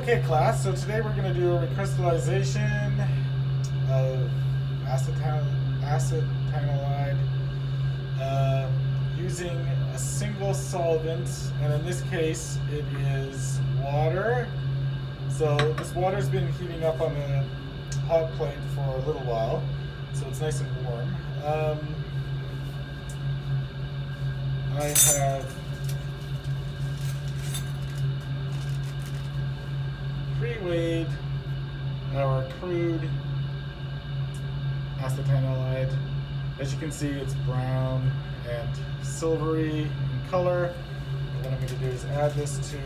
Okay, class, so today we're going to do a recrystallization of acetanilide using a single solvent, and in this case it is water. So this water's been heating up on the hot plate for a little while, so it's nice and warm. I have pre-weighed our crude acetanilide. As you can see, it's brown and silvery in color. And what I'm going to do is add this to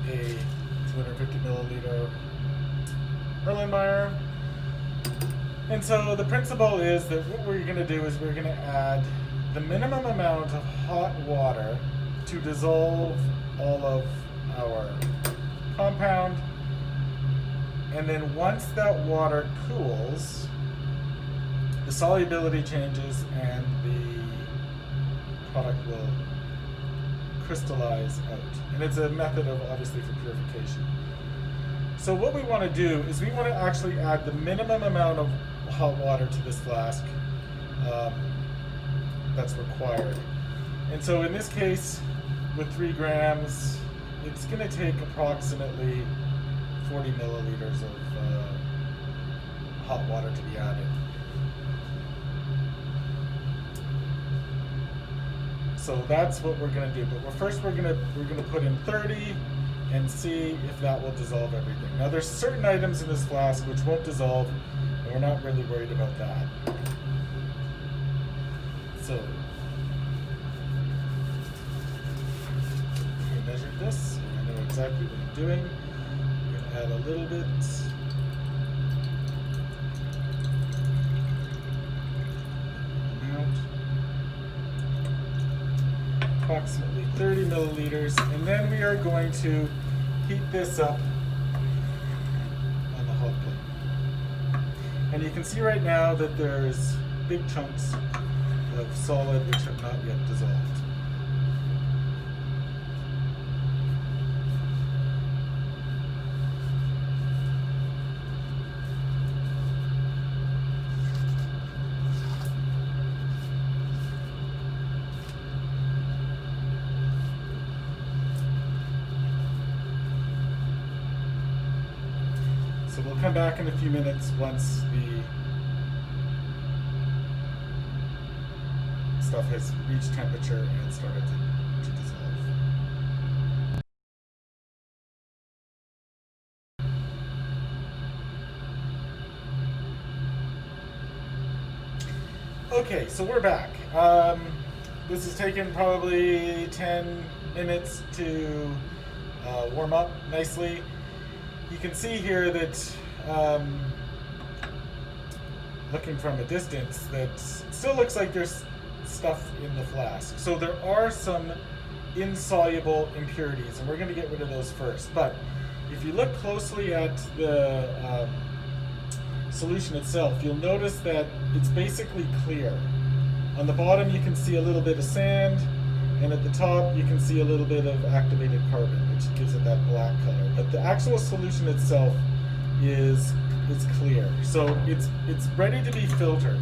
a 250 milliliter Erlenmeyer. And so the principle is that what we're going to do is we're going to add the minimum amount of hot water to dissolve all of our compound, and then once that water cools, the solubility changes and the product will crystallize out. And it's a method of, obviously, for purification. So what we want to do is we want to actually add the minimum amount of hot water to this flask that's required. And so in this case, with 3 grams, it's going to take approximately 40 milliliters of hot water to be added. So that's what we're going to do. But first we're going to put in 30 and see if that will dissolve everything. Now there's certain items in this flask which won't dissolve, and we're not really worried about that. So I measured this, and I know exactly what I'm doing. I'm going to add a little bit. Amount. Approximately 30 milliliters, and then we are going to heat this up on the hot plate. And you can see right now that there's big chunks of solid which have not yet dissolved. So we'll come back in a few minutes once the stuff has reached temperature and started to dissolve. Okay, so we're back. This has taken probably 10 minutes to warm up nicely. You can see here that, looking from a distance, that it still looks like there's stuff in the flask. So there are some insoluble impurities, and we're going to get rid of those first. But if you look closely at the solution itself, you'll notice that it's basically clear. On the bottom you can see a little bit of sand, and at the top you can see a little bit of activated carbon, which gives it that black color. But the actual solution itself is clear. So it's ready to be filtered.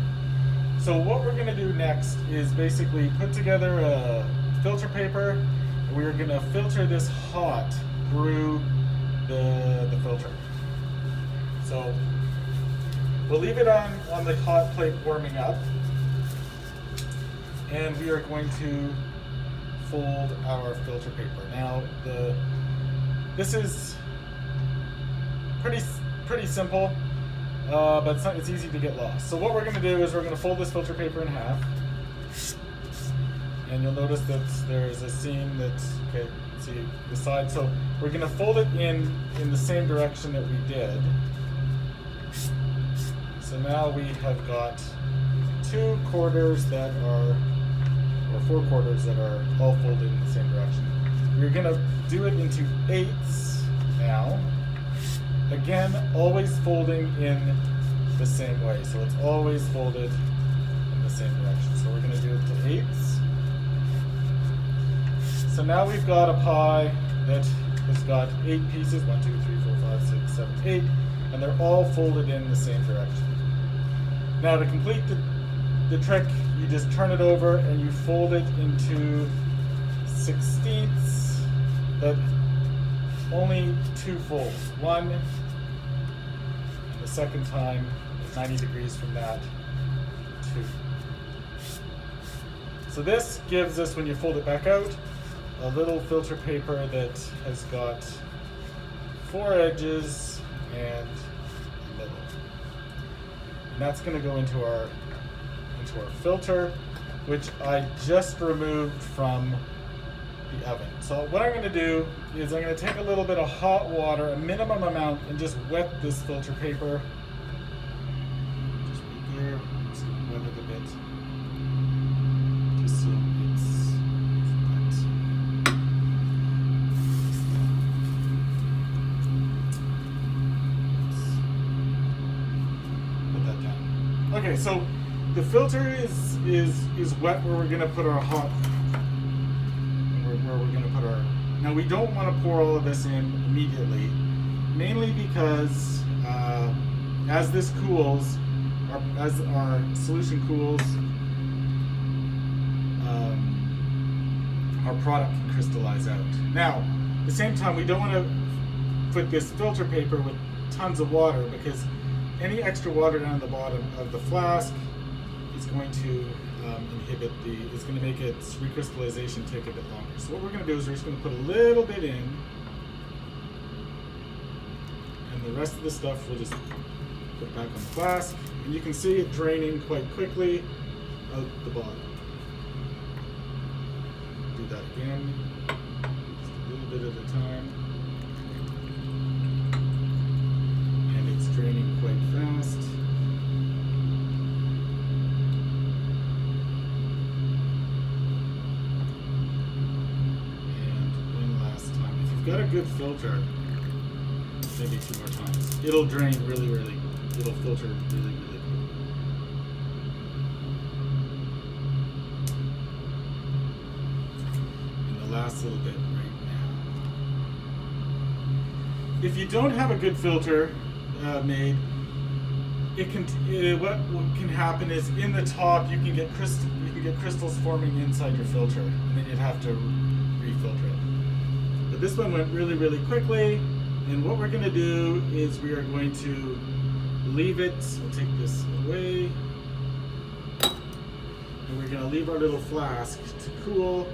So what we're going to do next is basically put together a filter paper, and we're going to filter this hot through the filter. So we'll leave it on the hot plate warming up, and we are going to fold our filter paper. Now this is pretty simple, but it's easy to get lost. So what we're going to do is we're going to fold this filter paper in half, and you'll notice that there's a seam that's, okay, see the side. So we're going to fold it in the same direction that we did. So now we have got 2 quarters that are, or 4 quarters that are all folded in the same direction. We're going to do it into 8ths now. Again, always folding in the same way. So it's always folded in the same direction. So we're going to do it to 8ths. So now we've got a pie that has got 8 pieces, 1, 2, 3, 4, 5, 6, 7, 8, and they're all folded in the same direction. Now to complete the trick, you just turn it over and you fold it into 16ths, but only 2 folds. One, and the second time is 90 degrees from that, 2. So this gives us, when you fold it back out, a little filter paper that has got 4 edges and a middle. And that's going to go into our filter, which I just removed from the oven. So what I'm going to do is I'm going to take a little bit of hot water, a minimum amount, and just wet this filter paper. Just right there. Just wet it a bit. Just so it's wet. Put that down. Okay, so the filter is wet where we're going to put our hot. Where we're going to put our. Now we don't want to pour all of this in immediately, mainly because as this cools, as our solution cools, our product can crystallize out. Now, at the same time, we don't want to put this filter paper with tons of water, because any extra water down the bottom of the flask is going to inhibit it's going to make its recrystallization take a bit longer. So what we're going to do is we're just going to put a little bit in, and the rest of the stuff we'll just put back on the flask, and you can see it draining quite quickly out the bottom. Do that again, just a little bit at a time, and it's draining quite fast. Got a good filter, maybe 2 more times. It'll drain really, it'll filter really good. And the last little bit right now. If you don't have a good filter made, what can happen is in the top you can get crystals forming inside your filter, and then you'd have to refilter it. But this one went really quickly, and what we're going to do is we are going to leave it. We'll take this away, and we're going to leave our little flask to cool,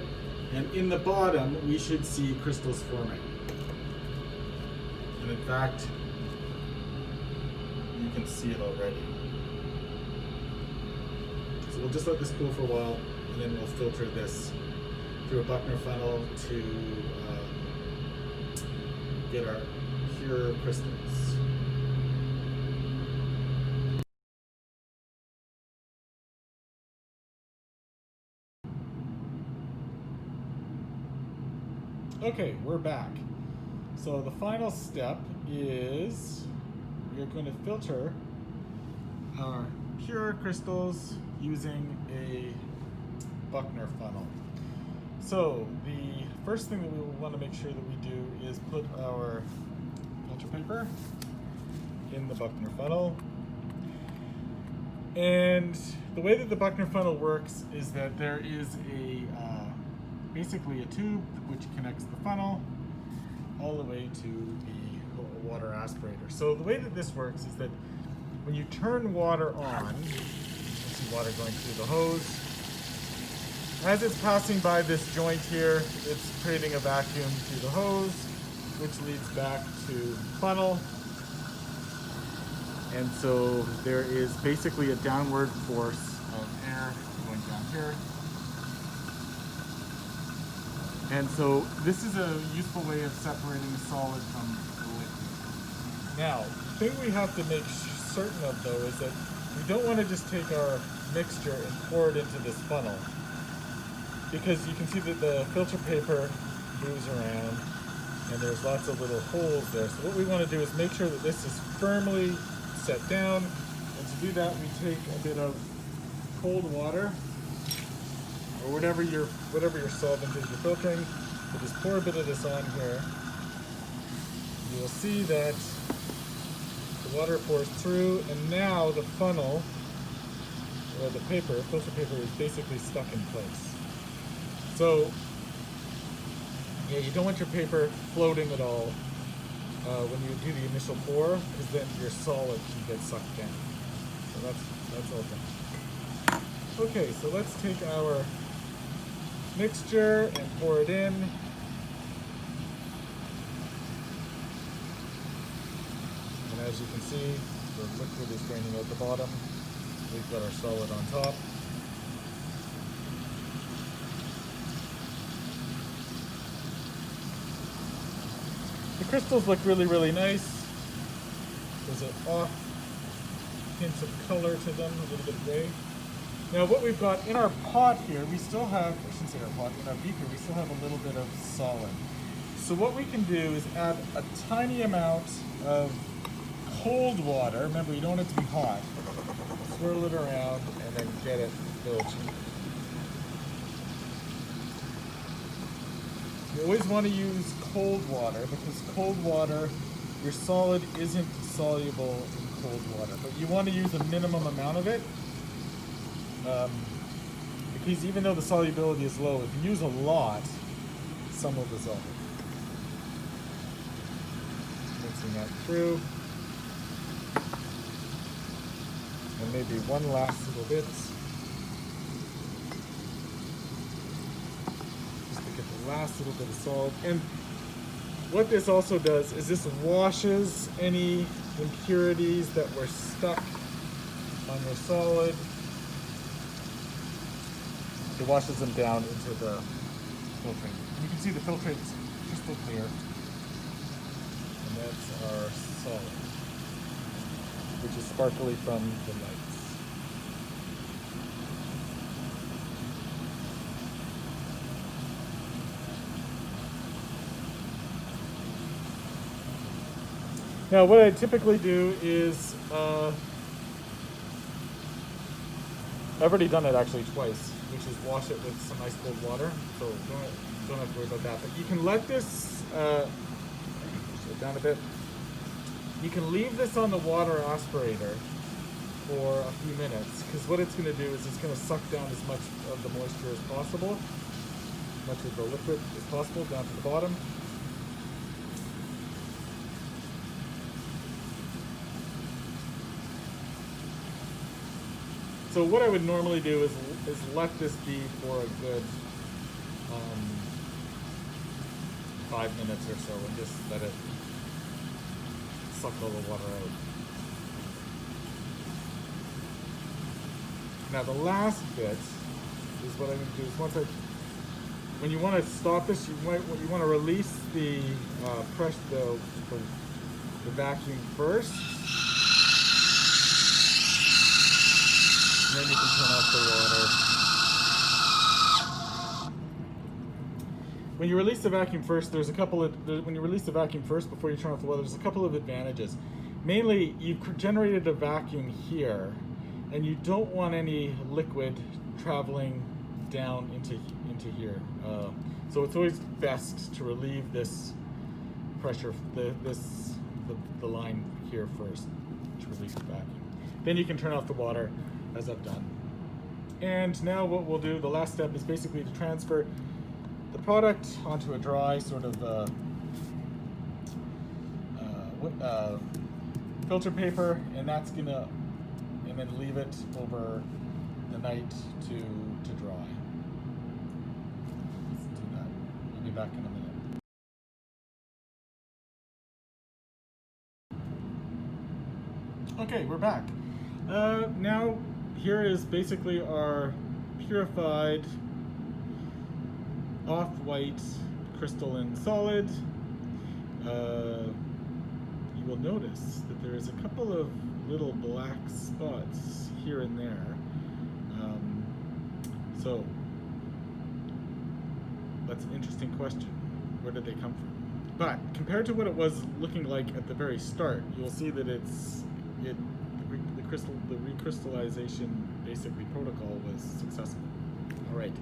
and in the bottom we should see crystals forming. And in fact, you can see it already. So we'll just let this cool for a while, and then we'll filter this through a Buckner funnel to get our pure crystals. Okay, we're back. So the final step is we're going to filter our pure crystals using a Buckner funnel. So the first thing that we want to make sure that we do is put our filter paper in the Buckner funnel. And the way that the Buckner funnel works is that there is basically a tube which connects the funnel all the way to the water aspirator. So the way that this works is that when you turn water on, you see water going through the hose. As it's passing by this joint here, it's creating a vacuum through the hose, which leads back to the funnel. And so there is basically a downward force of air going down here. And so this is a useful way of separating the solid from the liquid. Now, the thing we have to make certain of though is that we don't want to just take our mixture and pour it into this funnel, because you can see that the filter paper moves around and there's lots of little holes there. So what we want to do is make sure that this is firmly set down, and to do that we take a bit of cold water or whatever your solvent is you're filtering, So just pour a bit of this on here. You will see that the water pours through, and now the funnel, or the paper, filter paper, is basically stuck in place. So, yeah, you don't want your paper floating at all when you do the initial pour, because then your solid can get sucked down. So that's all done. Okay, so let's take our mixture and pour it in. And as you can see, the liquid is draining out the bottom. We've got our solid on top. The crystals look really, really nice. There's an off hint of color to them, a little bit of gray. Now what we've got in our pot here, we still have, I shouldn't say our pot, in our beaker, we still have a little bit of solid. So what we can do is add a tiny amount of cold water. Remember, you don't want it to be hot. Swirl it around and then get it filtered. You always want to use cold water, because cold water, your solid isn't soluble in cold water, but you want to use a minimum amount of it, because even though the solubility is low, if you use a lot, some will dissolve. Mixing that through, and maybe one last little bit. Last little bit of salt. And what this also does is this washes any impurities that were stuck on your solid. It washes them down into the filtrate. You can see the filtrate's crystal clear. And that's our solid, which is sparkly from the lights. Now what I typically do is, I've already done it actually twice, which is wash it with some ice cold water, so don't have to worry about that. But you can let this, push it down a bit, you can leave this on the water aspirator for a few minutes, because what it's going to do is it's going to suck down as much of the moisture as possible, as much of the liquid as possible down to the bottom. So what I would normally do is let this be for a good 5 minutes or so, and just let it suck all the water out. Now the last bit is what I'm going to do is when you want to stop this, you want to release the the vacuum first. And then you can turn off the water. When you release the vacuum first, there's a couple of, when you release the vacuum first before you turn off the water, there's a couple of advantages. Mainly, you've generated a vacuum here, and you don't want any liquid traveling down into here. So it's always best to relieve this pressure, the line here first, to release the vacuum. Then you can turn off the water, as I've done. And now what we'll do, the last step, is basically to transfer the product onto a dry sort of filter paper, and that's gonna, and then leave it over the night to dry. Let's do that. We'll be back in a minute. Okay, we're back. Now here is basically our purified off-white crystalline solid. You will notice that there is a couple of little black spots here and there. So that's an interesting question. Where did they come from? But compared to what it was looking like at the very start, you'll see that the recrystallization basically protocol was successful. All right.